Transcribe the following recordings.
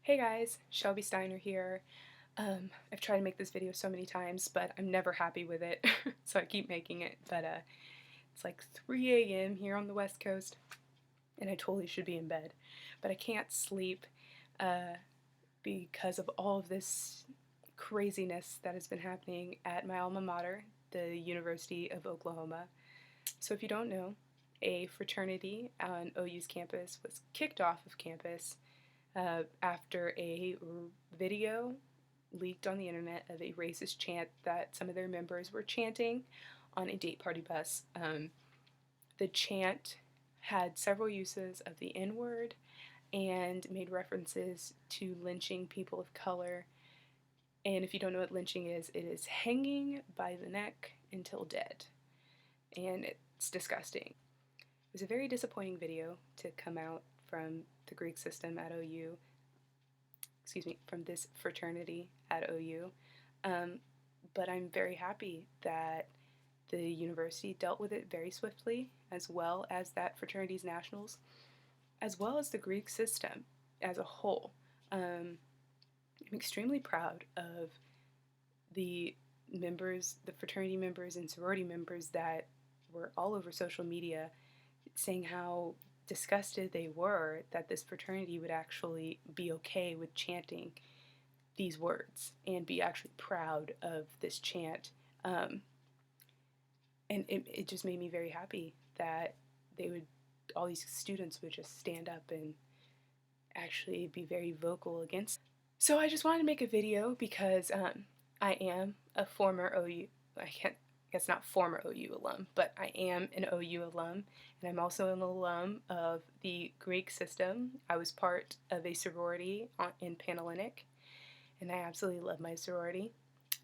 Hey guys, Shelby Steiner here. I've tried to make this video so many times, but I'm never happy with it, so I keep making it. But it's like 3 a.m. here on the West Coast, and I totally should be in bed, but I can't sleep because of all of this craziness that has been happening at my alma mater, the University of Oklahoma. So if you don't know, a fraternity on OU's campus was kicked off of campus after a video leaked on the internet of a racist chant that some of their members were chanting on a date party bus. The chant had several uses of the N-word and made references to lynching people of color. And if you don't know what lynching is, it is hanging by the neck until dead. And it's disgusting. It was a very disappointing video to come out from the Greek system at OU, from this fraternity at OU. But I'm very happy that the university dealt with it very swiftly, as well as that fraternity's nationals, as well as the Greek system as a whole. I'm extremely proud of the members, the fraternity members and sorority members that were all over social media saying how disgusted they were that this fraternity would actually be okay with chanting these words and be actually proud of this chant. And it just made me very happy that all these students would just stand up and actually be very vocal against. So I just wanted to make a video because I am a former OU, I guess not former OU alum, but I am an OU alum, and I'm also an alum of the Greek system. I was part of a sorority in Panhellenic, and I absolutely love my sorority,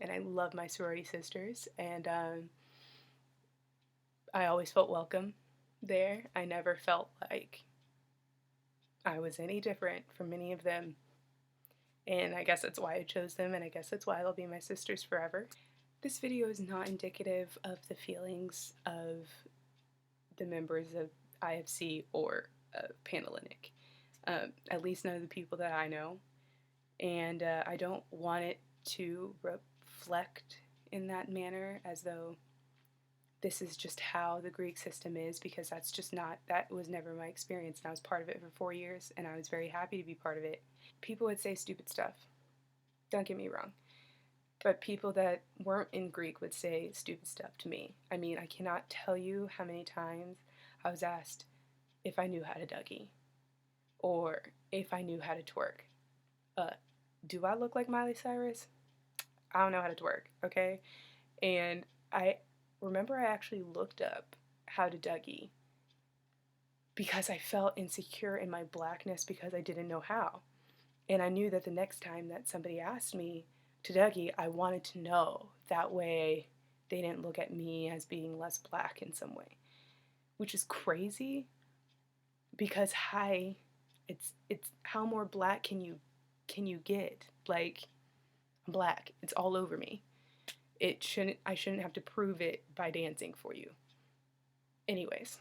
and I love my sorority sisters, and I always felt welcome there. I never felt like I was any different from any of them, and I guess that's why I chose them, and I guess that's why they'll be my sisters forever. This video is not indicative of the feelings of the members of IFC or Panhellenic, at least none of the people that I know, and I don't want it to reflect in that manner as though this is just how the Greek system is, because that's just not, that was never my experience, and I was part of it for 4 years, and I was very happy to be part of it. People would say stupid stuff, don't get me wrong. But people that weren't in Greek would say stupid stuff to me. I mean, I cannot tell you how many times I was asked if I knew how to Dougie or if I knew how to twerk. Do I look like Miley Cyrus? I don't know how to twerk, okay? And I remember I actually looked up how to Dougie because I felt insecure in my blackness because I didn't know how. And I knew that the next time that somebody asked me to Dougie, I wanted to know. That way they didn't look at me as being less black in some way. Which is crazy because it's how more black can you get? Like, I'm black. It's all over me. I shouldn't have to prove it by dancing for you. Anyways,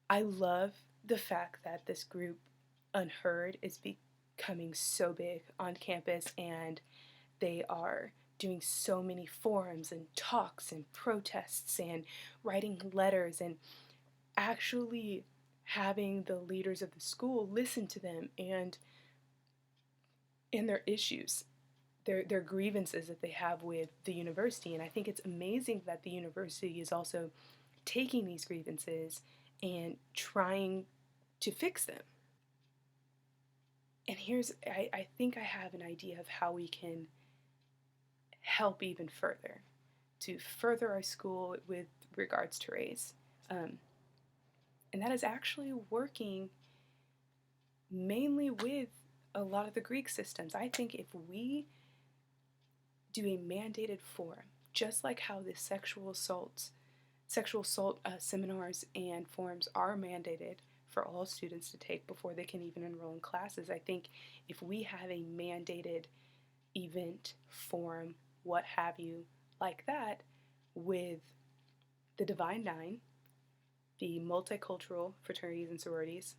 I love the fact that this group Unheard is becoming so big on campus, and they are doing so many forums and talks and protests and writing letters and actually having the leaders of the school listen to them and their issues, their grievances that they have with the university. And I think it's amazing that the university is also taking these grievances and trying to fix them. And I think I have an idea of how we can help even further to further our school with regards to race. And that is actually working mainly with a lot of the Greek systems. I think if we do a mandated forum, just like how the sexual assault seminars and forums are mandated for all students to take before they can even enroll in classes, I think if we have a mandated event, forum, what have you, like that, with the Divine Nine, the multicultural fraternities and sororities,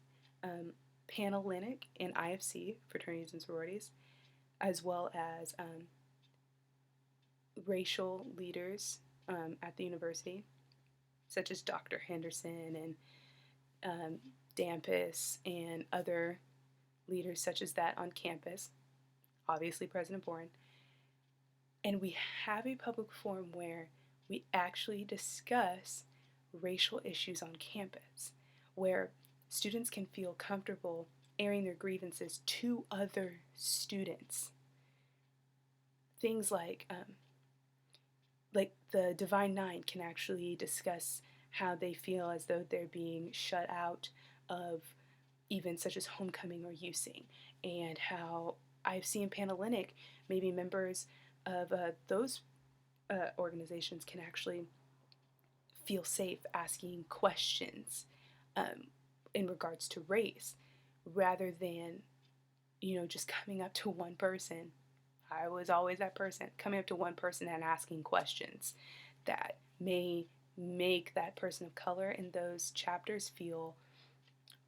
Panhellenic and IFC, fraternities and sororities, as well as racial leaders at the university, such as Dr. Henderson and Dampus and other leaders such as that on campus, obviously President Bourne. And we have a public forum where we actually discuss racial issues on campus, where students can feel comfortable airing their grievances to other students. Things like the Divine Nine can actually discuss how they feel as though they're being shut out of events such as homecoming or USing, and how I've seen Panhellenic, maybe members of those organizations can actually feel safe asking questions in regards to race, rather than, just coming up to one person. I was always that person, coming up to one person and asking questions that may make that person of color in those chapters feel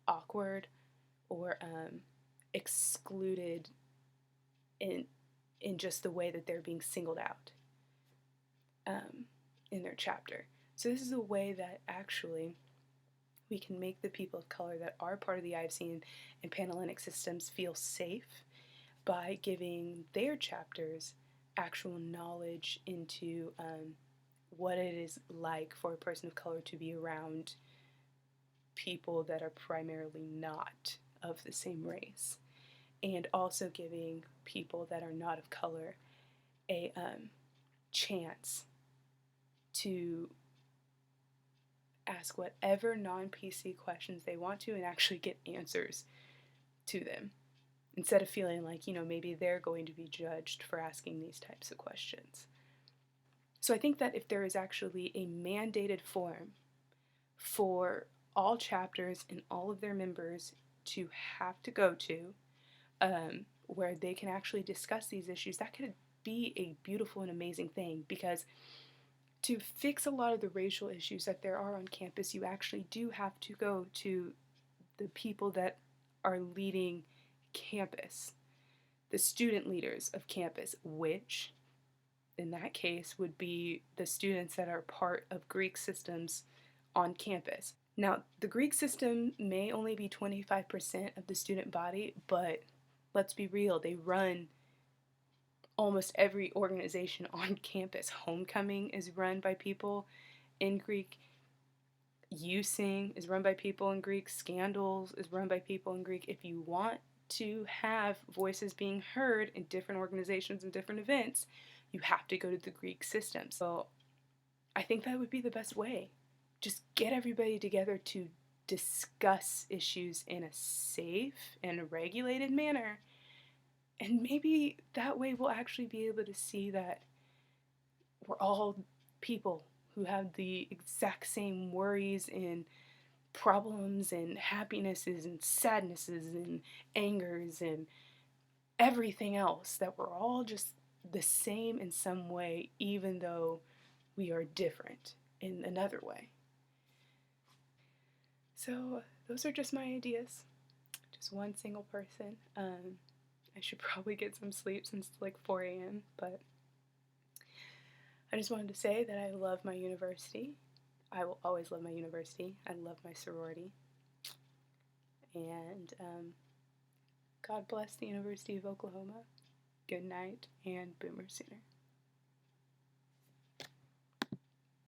awkward or excluded in just the way that they're being singled out in their chapter. So this is a way that actually we can make the people of color that are part of the IFC and Panhellenic systems feel safe by giving their chapters actual knowledge into what it is like for a person of color to be around people that are primarily not of the same race, and also giving people that are not of color a chance to ask whatever non-PC questions they want to and actually get answers to them, instead of feeling like, maybe they're going to be judged for asking these types of questions. So I think that if there is actually a mandated forum for all chapters and all of their members to have to go to, where they can actually discuss these issues, that could be a beautiful and amazing thing, because to fix a lot of the racial issues that there are on campus, you actually do have to go to the people that are leading campus, the student leaders of campus, which in that case would be the students that are part of Greek systems on campus. Now, the Greek system may only be 25% of the student body, but let's be real, they run almost every organization on campus. Homecoming is run by people in Greek. USing is run by people in Greek. Scandals is run by people in Greek. If you want to have voices being heard in different organizations and different events, you have to go to the Greek system. So I think that would be the best way. Just get everybody together to discuss issues in a safe and regulated manner. And maybe that way we'll actually be able to see that we're all people who have the exact same worries and problems and happinesses and sadnesses and angers and everything else, that we're all just the same in some way, even though we are different in another way. So those are just my ideas. Just one single person. I should probably get some sleep since it's like 4 a.m., but I just wanted to say that I love my university. I will always love my university. I love my sorority. And God bless the University of Oklahoma. Good night, and Boomer Sooner.